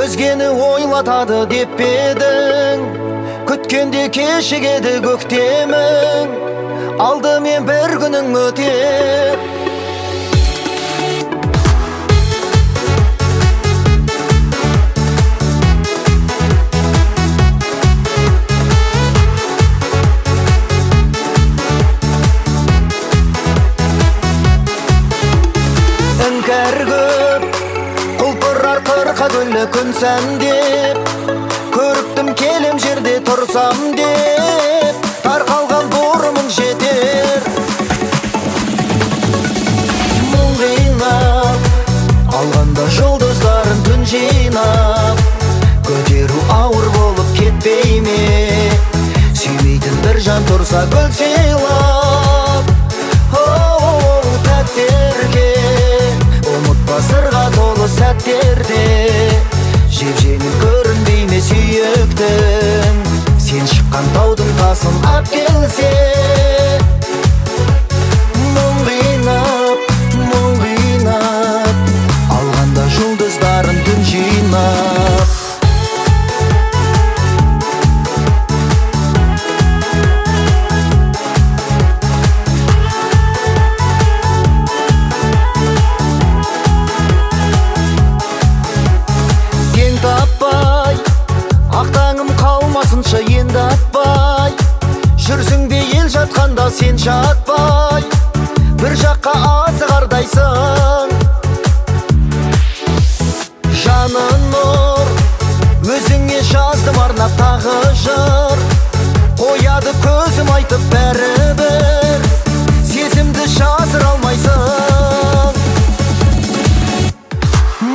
Өзгені ойлатады деп едің, күткенде кешігеді көктемің, алдымен бір күнің өтер. Іңкәр көп құлпырар қырқа гүлі күн сән деп, көріктім келем жерде тұрсам деп, тарқалған бұрымың жетер. Мұң қинап алғанда жұлдыздарын түн жинап, көтеру ауыр болып кетпей ме? Сүймейтін бір жан тұрса гүл сыйлап, тәттерге ұмытпа сырға толы сәттерде, жеп-жеңіл көрінбей ме сүйіктім? Сен шыққан таудың тасын ап келсе, мұң қинап алғанда жұлдыздарын түн жинап. Ақтаңым қалмасынша енді атпай, жүрсің бе ел жатқанда сен жатпай, бір жаққа азығардайсың. Жанын нұр, өзіңе жаздым арнап тағы жыр, қояды көзім айтып бәрібір, сезімді жасыра алмайсың.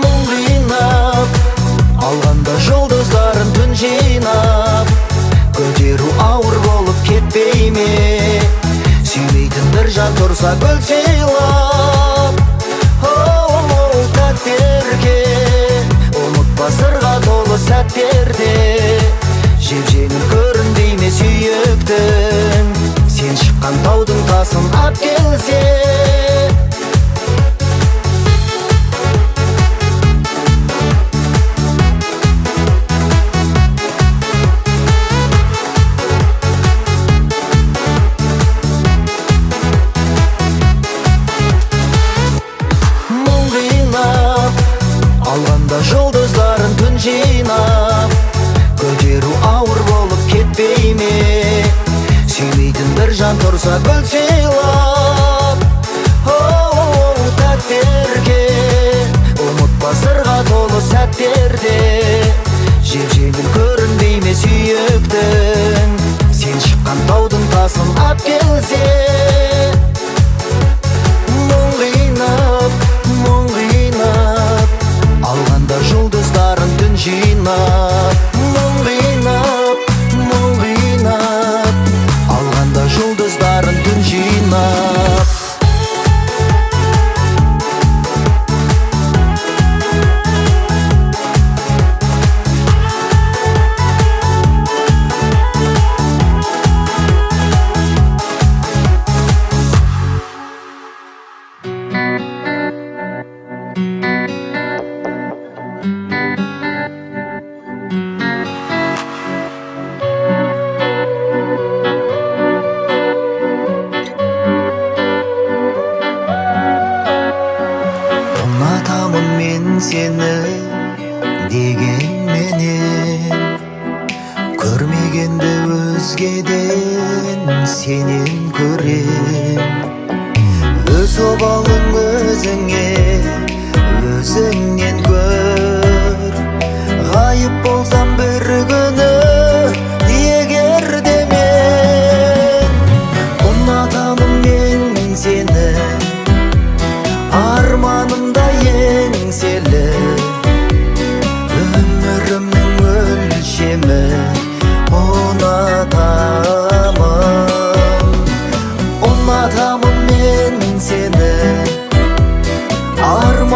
Мұң қинап алғанда жұлдыздарын түн жинап, көтеру ауыр болып кетпей ме? Сүймейтін бір жан тұрса гүл сыйлап, тәттерге ұмытпа сырға толы сәттерде, жеп-жеңіл көрінбей ме сүйіктің? Сен шыққан таудың тасын ап келсе, алғанда жұлдыздарын түн жинап, көтеру ауыр болып кетпей ме? Сүймейтін бір жан тұрса гүл сыйлап, тәттерге ұмытпа сырға толы сәттерде, жеп-жеңіл көрінбей ме сүйіктің? Сен шыққан таудың тасын ап келсе, мұң қинап алғанда жұлдыздарын түн жинап. Мұң қинап алғанда жұлдыздарын түн жинап. Сені дегенменен көрмегенді өзгеден сенен көрем. Өз обалың өзіңе, өзіңнен көр. Ғайып болсам бір күні егер де мен, ұнатамын мен сені, арманымда еңселі, өмірімнің өлшемі. Ұнатамын мен сені, арманымда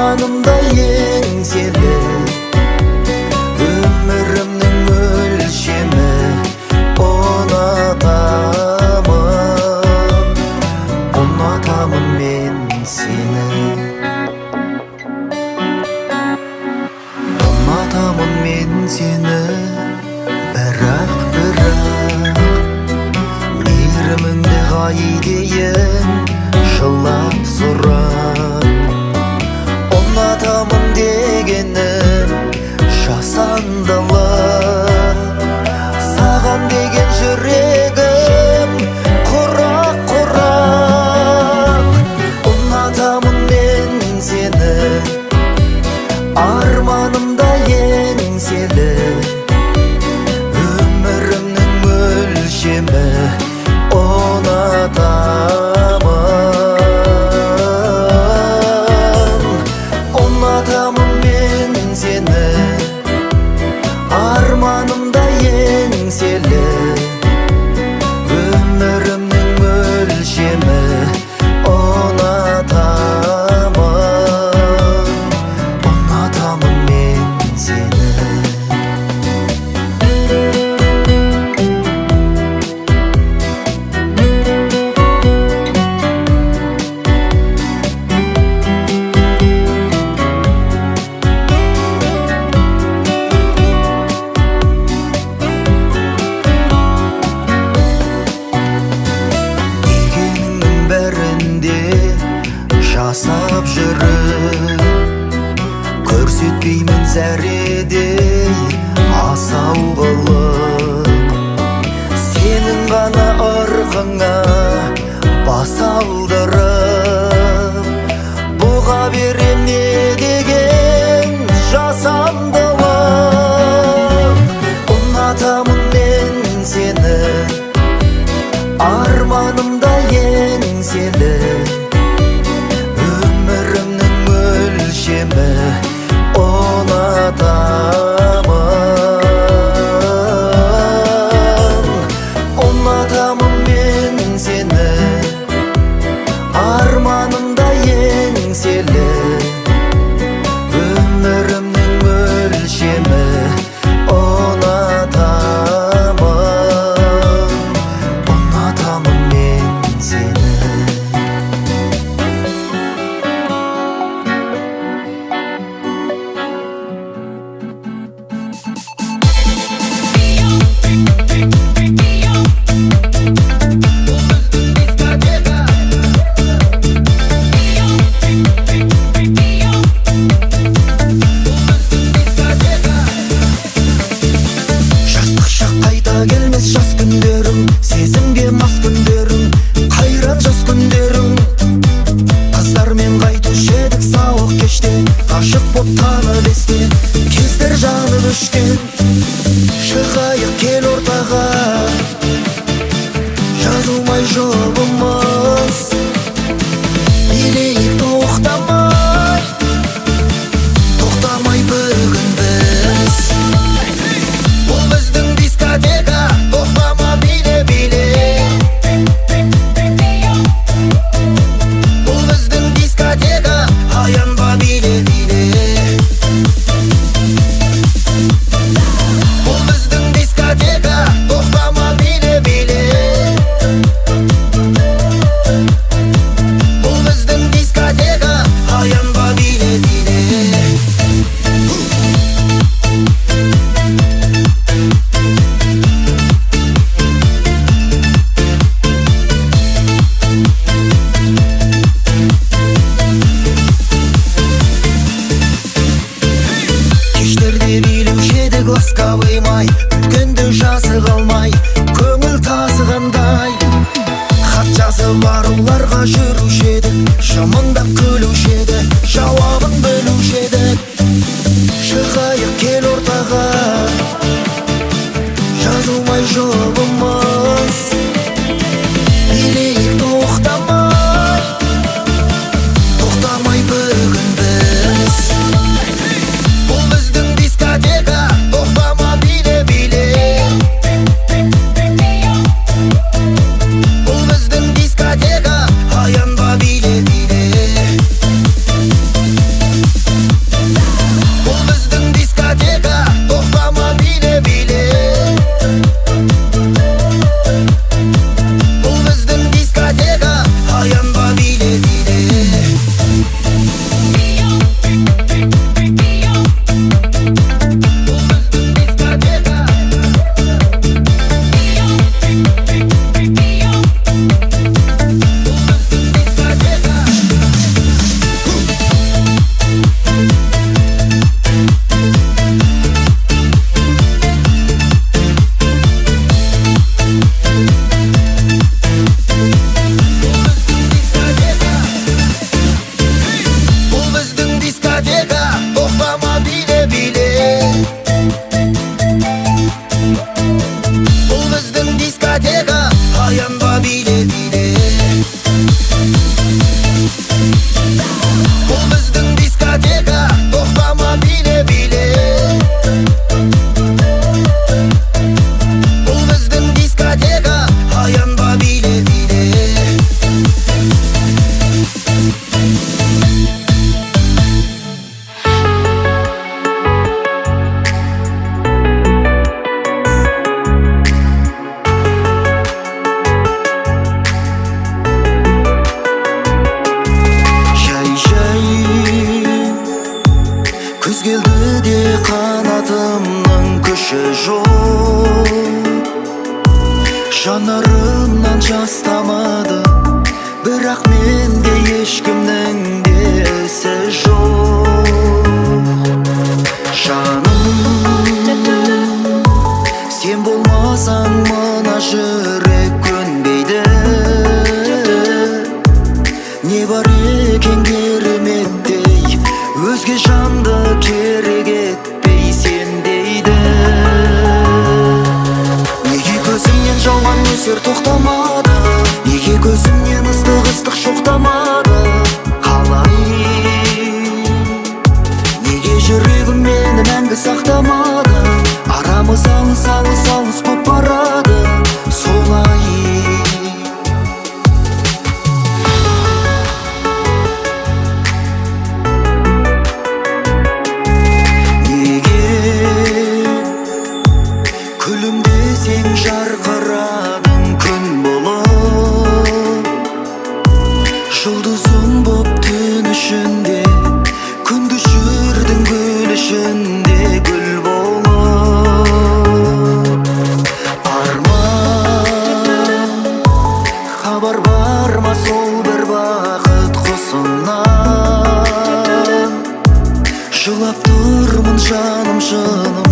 дейін жылап сұрап, ұнатамын дегенім жасандылық, саған деген жүрегім құрақ-құрақ. Ұнатамын мен сені, арманымда еңселі, өмірімнің өлшемі ұнатамын мен сені, арманымда еңселі, өмірімнің өлшемі ұнатамын мен сені. Жасап жүріп, көрсетпеймін зәредей асау қылық, сенің ғана ырқыңа бас алдырып, бұға берем не деген жасандылық. Ұнатамын мен сені, арманымда еңселі, өмірімнің өлшемі ұнатамын мен сені, арманымда еңселі, өмірімнің өлшемі ұнатамын мен сені. Келмес жас күндерің, сезімге мас күндерің, қайран жас күндерің. Қыздармен қайтушы едік сауық кеште, ғашық боп танып есте, кездер жанып өшкен. Шығайық кел ортаға, жазылмай жұбымыз, билейік тоқтамай бүгін біз. Бұл біздің дискотека, тоқтама биле. Бұл біздің дискотека, аянба биле. Бұл біздің дискотека, тоқтама биле. Бұл біздің дискотека, аянба биле. Кештерде билеуші едік ласковый май, үлкенді жасы қалмай, көңіл тасығандай. Хат жазып аруларға жүруші едік, жымыңдап күлуші едік, жауабын білуші едік. Шығайық кел ортаға, жазылмай жұбымыз, билейік тоқтамай бүгін біз. Бұл біздің дискотека, тоқтама биле. Бұл біздің дискотека, аянба биле. Бұл біздің дискотека, тоқтама биле. Жанарымнан жас тамады, бірақ менде ешкімнің де ісі жоқ. Жаным, сен болмасаң мына жүрек көнбейді. Не бар екен кереметтей, өзге жанды керек етпей сен дейді. Неге көзіңнен жауған нөсер тоқтамады, неге көзіңнен ыстық шоқтамады? Қалай, неге жүрегім мені мәңгі сақтамады? Арамыз алыс боп барады солай. Күлімдесең жарқырадың күн болып, жұлдызым боп түн ішінде, күнді жүрдің гүл ішінде гүл болып. Арман, хабар бар ма сол бір бақыт құсынан? Жылап тұрмын жаным шыным,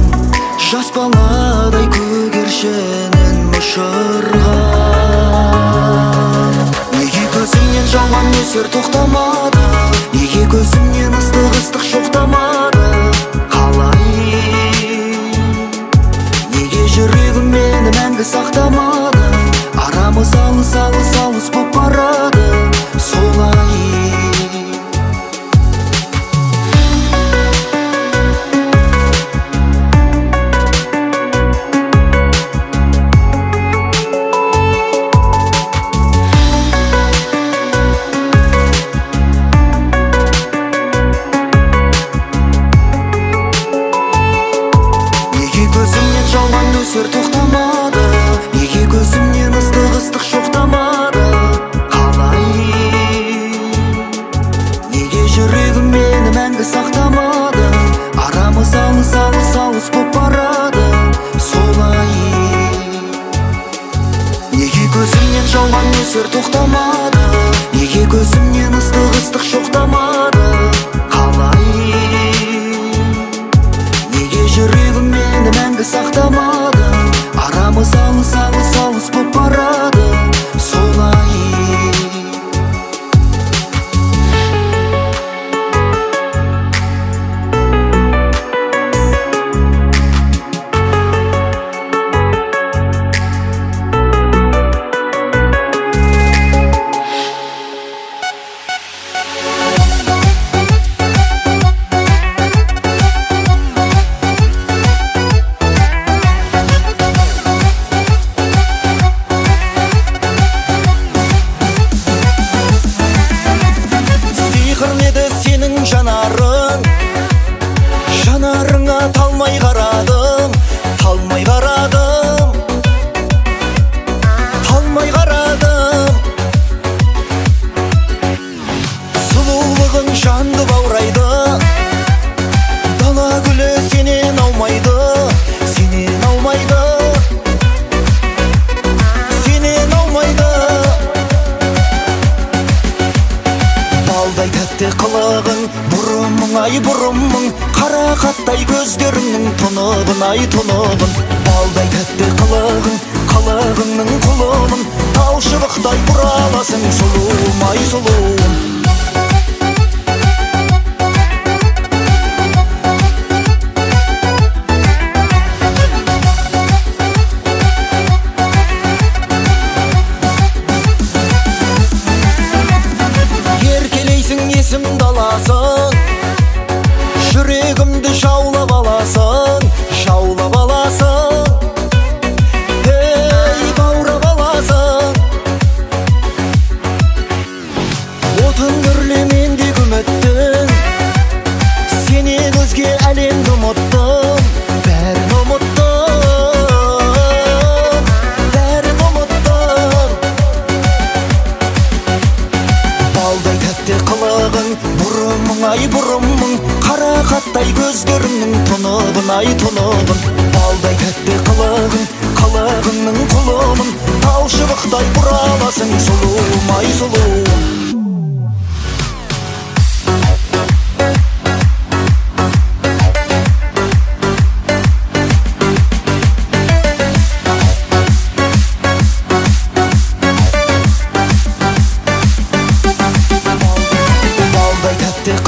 жас баладай көгершінін мұшырған. Неге көзіңнен жауған нөсер тоқтамады, неге көзіңнен ыстық шоқтамады? Қалай, неге жүрегім мені мәңгі сақтамады? Арамыз алыс боп барады солай. Нөсер тоқтамады, неге көзімнен ыстық шоқтамады? Қалай, неге жүрегім мені мәңгі сақтамады? Арамыз алыс боп барады солай. Неге көзімнен жауған нөсер тоқтамады, неге көзімнен ыстық шоқтамады? Қалай, неге жүрегім мені мәңгі сақтамады? Арамыз алыс боп барады солай. Жанарыңа талмай қарадым, сұлулығың жанды баурайды, дала гүлі сенен аумайды. Балдай тәтті қылығың, бұрымың, қара қаттай көздеріңнің тұнығын. Балдай тәтті қылығыңның құлымын, талшыбықтай бұраласың сұлуым, ай сұлуым. Есімді аласың, жүрегімді жаулап аласың. Ей, баурап аласың. Отын үрле мендегі үміттің, сенен өзге әлемді ұмыттым. Бәрін ұмыттым. Балдай тәтті қылығың, бұрымың, қара қаттай көздеріңнің тұнығын. Балдай тәтті қылығыңның құлымын, шыбықтай бұраласың сұлуым ай сұлуым.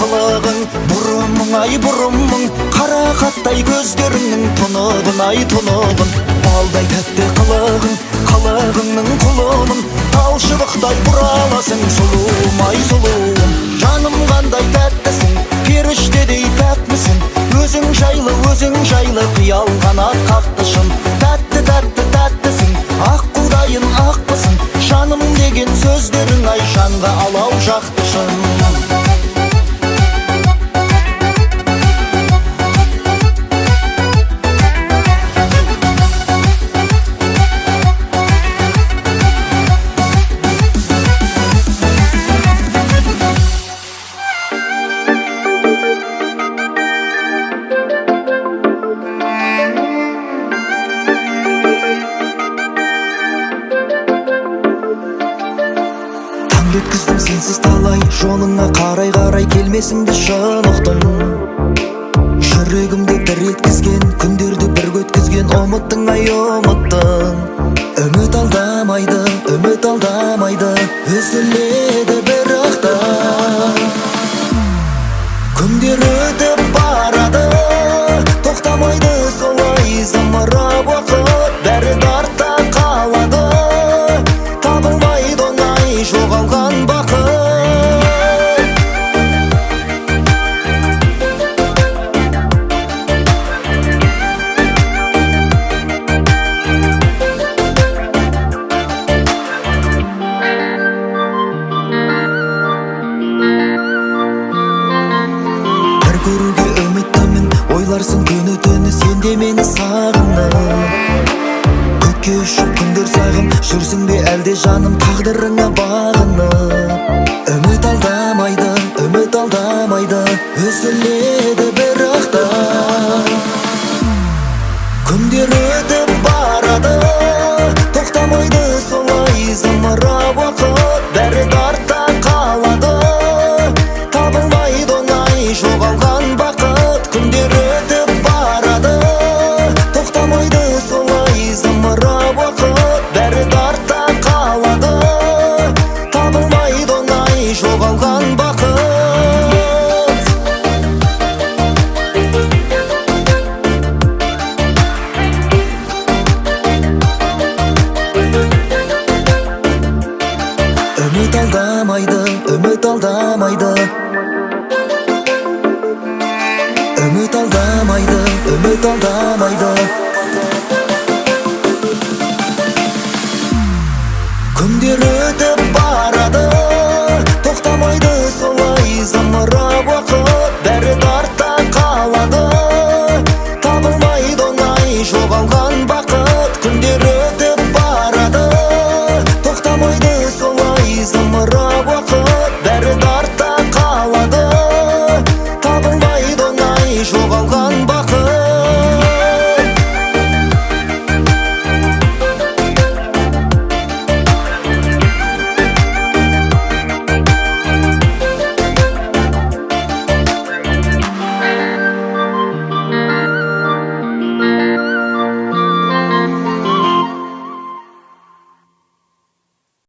Қылығың бұрымың ай бұрымың, қара қаттай көздеріңнің тұнығын ай тұнығын. Балдай тәтті қылығың, қылығыңның құлымын, тал шыбықтай бұраласың сұлуым ай сұлуым. Жаным қандай тәттісің, періштедей пәкмісің, өзің жайлы қиял қанат қақтышын. Тәтті тәтті тәттісің, ақ құдайын ақпысың, жаным деген сөздерің ай жанға алау жақтышын. Өткіздім сенсіз талай, жолыңа қарай келмесіңді шын ұқтым. Жүрегімді дір еткізген, күндерді бір өткізген ұмыттың ай ұмыттың. Үміт алдамайды, үзіледі бірақ та. Күндер өтіп барады, тоқтамайды солай зымырап уақыт, бәрі артта қалады. Табылмайды оңай жоғалған бақыт. Бір көруге үміттімін, ойларсың күні түні сенде мені сағынып. Көкке ұшып күндер сағым, жүрсің бе әлде жаным тағдырыңа бағынып. Үміт алдамайды, үзіледі бірақ та. Күндер өтіп барады, тоқтамайды солай зымырап уақыт, бәрі артта қалады. Табылмайды оңай жоғалған бақыт. Күндер өтіп барады, тоқтамайды солай зымырап уақыт, бәрі артта қалады. Табылмайды оңай жоғалған бақыт. Үміт алдамайды, үміт алдамайды. Күндер өтіп барады, тоқтамайды солай зымырап уақыт, бәрі артта қалады. Табылмайды оңай жоғалған бақыт. Күндер өтіп